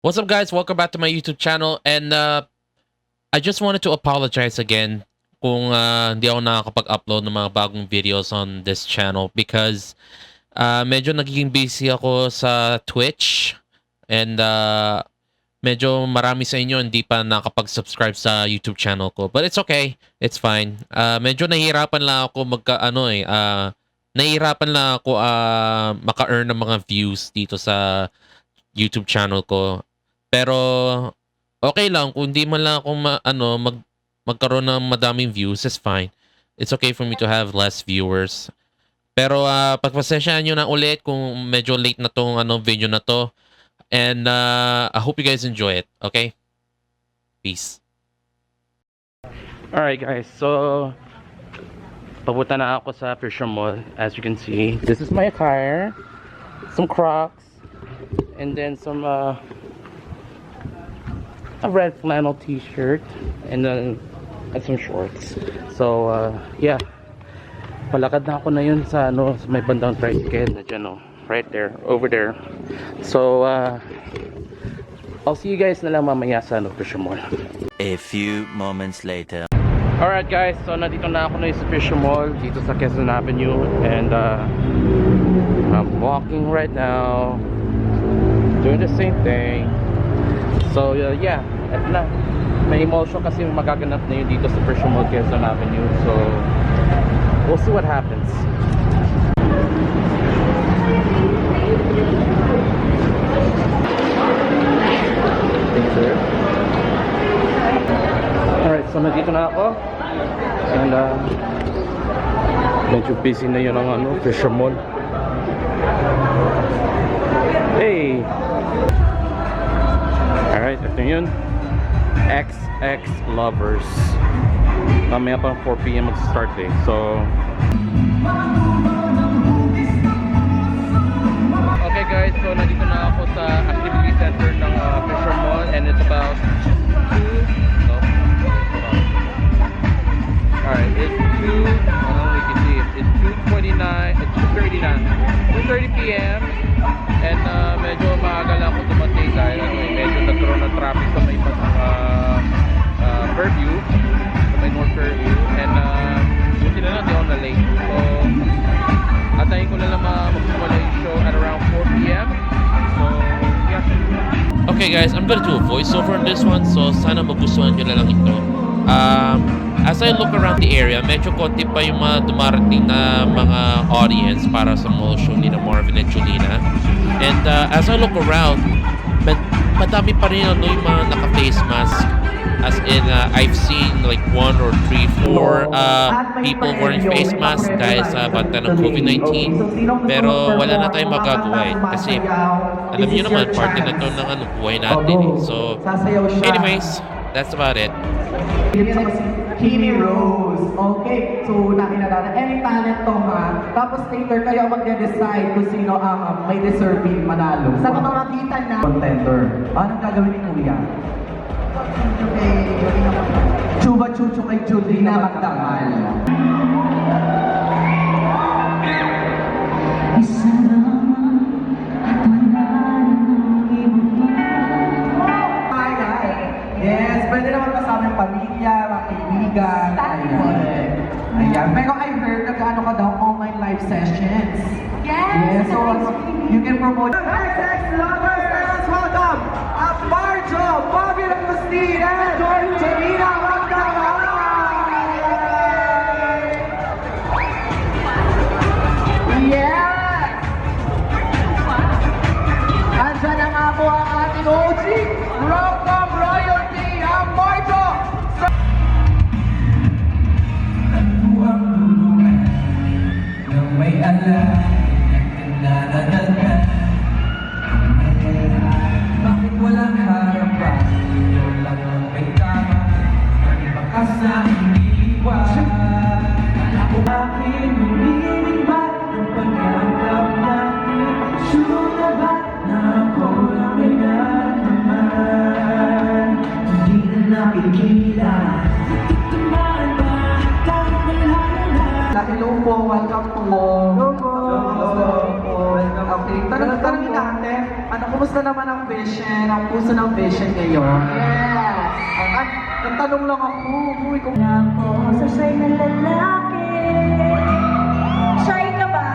What's up, guys? Welcome back to my YouTube channel. And I just wanted to apologize again kung hindi ako nakakapag-upload ng mga bagong videos on this channel because medyo nagiging busy ako sa Twitch and medyo marami sa inyo hindi pa nakapag-subscribe sa YouTube channel ko. But it's okay. It's fine. Medyo nahihirapan lang ako nahihirapan lang ako maka-earn ng mga views dito sa YouTube channel ko. Pero okay lang kung hindi man lang ako magkaroon ng madaming views, it's fine. It's okay for me to have less viewers. Pero pagpasensyahan nyo na ulit kung medyo late na tong video na to. And I hope you guys enjoy it. Okay? Peace. Alright guys, so papunta na ako sa Fisher Mall. As you can see, this is my attire. Some Crocs. And then some a red flannel t-shirt and then some shorts. So yeah, palakad na ako na yun sa sa may bandang tricycle na dyan, right there, over there. So I'll see you guys na lang mamaya sa Fisher Mall. A few moments later. Alright guys, so nandito na ako na sa Fisher Mall dito sa Quezon Avenue and I'm walking right now, doing the same thing. So yeah, eto na. May emotion kasi magaganap na yun dito sa Fisher Mall, Quezon Avenue. So we'll see what happens. Thank you, sir. Alright, so nandito na ako. And medyo busy na yun ang Fisher Mall. Hey! Alright, ito yun. XX Lovers. Mamaya pang 4 PM mag-start eh. So okay guys, so nandito na ako sa activity center ng Fisher Mall and it's about 2 alright, it's 2 we can see it. It's 2:29, it's 2:30 PM and medyo maaga lang ako dumating dahil medyo nagkaroon ng traffic sa may Fairview, sa may North Fairview, and buti na lang di ako na late. So atayin ko na lang magsimula yung show at around 4 PM. So yeah. Okay guys, I'm gonna do a voiceover on this one, so sana magustuhan nyo na lang ito. As I look around the area, medyo konti pa yung mga dumarating na mga audience para sa mall show ni Marvin at Julina. And as I look around, madami pa rin yung mga naka-face mask. As in, I've seen like 1 or 3, 4 people wearing face mask dahil sa banta ng COVID-19. Pero wala na tayong magagawa kasi alam niyo naman, parte na to ng buhay natin eh. So, anyways, that's about it. Kimi Rose. Okay, so nakinalala. Any talent to ha. Tapos later kayo magde-decide kung sino ang may deserving manalo. Sa pamamagitan na contender. Anong gagawin ni Kuya? Chuba Chucho kay Julina Magdangal. Isa naman at wala nang iba. Yes, pwede naman kasama yung pamilya, mga kaibigan. Ayan. Pero I heard nag-ano ka daw online live sessions. Yes, so you can promote. XX Lovers, let's welcome Marjo, Bobby Agustin, and Janina Magdangal. Yes! Andyan na nga po ang ating OG, Rockcom Royalty, ang Marjo! May alam, bakit walang harapan? Yun lang ang may tama, ang bakas na iniwan. Ako bakit humiling ba ang pagkakap natin? Sure na ba na ako lang may naman? Hindi na nakikita. Hello po, welcome po. Hello po. Okay, tanongin natin, ano, kumusta Kumusta naman ang vision? Ang puso ng vision ngayon? Yes! Nagtanong lang ako. Uy, kung... Ako sa shy na lalaki. Shy ka ba?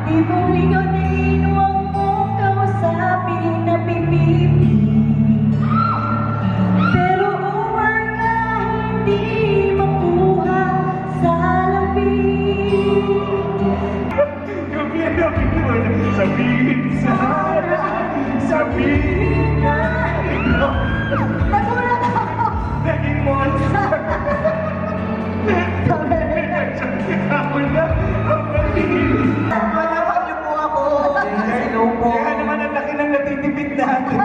Tipong ligaw-din, huwag mong kausapin na pipipi. Pero over ka, hindi makuha sa labi. Sabihin na ikaw. Nagulat ako. Naging monster! Manawan niyo po ako! Hello po! Kaya naman ang laki ng natitipid natin.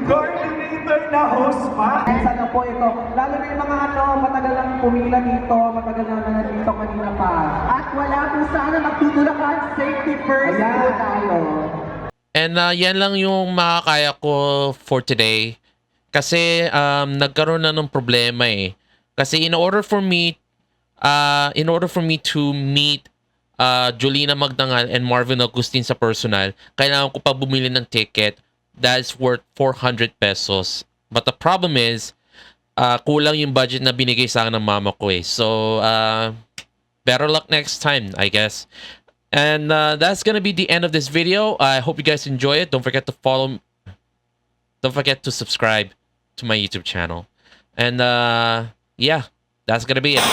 Coordinator na host pa. Sana po ito. Lalo na yung mga matagal lang pumila dito, matagal na nandito kanina pa. At wala po sana magtutulakan, safety first po tayo. And yan lang yung makakaya ko for today. Kasi nagkaroon na ng problema eh. Kasi in order for me to meet Jolina Magdangal and Marvin Agustin sa personal, kailangan ko pa bumili ng ticket that's worth 400 pesos. But the problem is, kulang yung budget na binigay sa akin ng mama ko eh. So, better luck next time, I guess. And that's gonna be the end of this video. I hope you guys enjoy it. Don't forget to follow. Don't forget to subscribe to my YouTube channel. And yeah, that's gonna be it.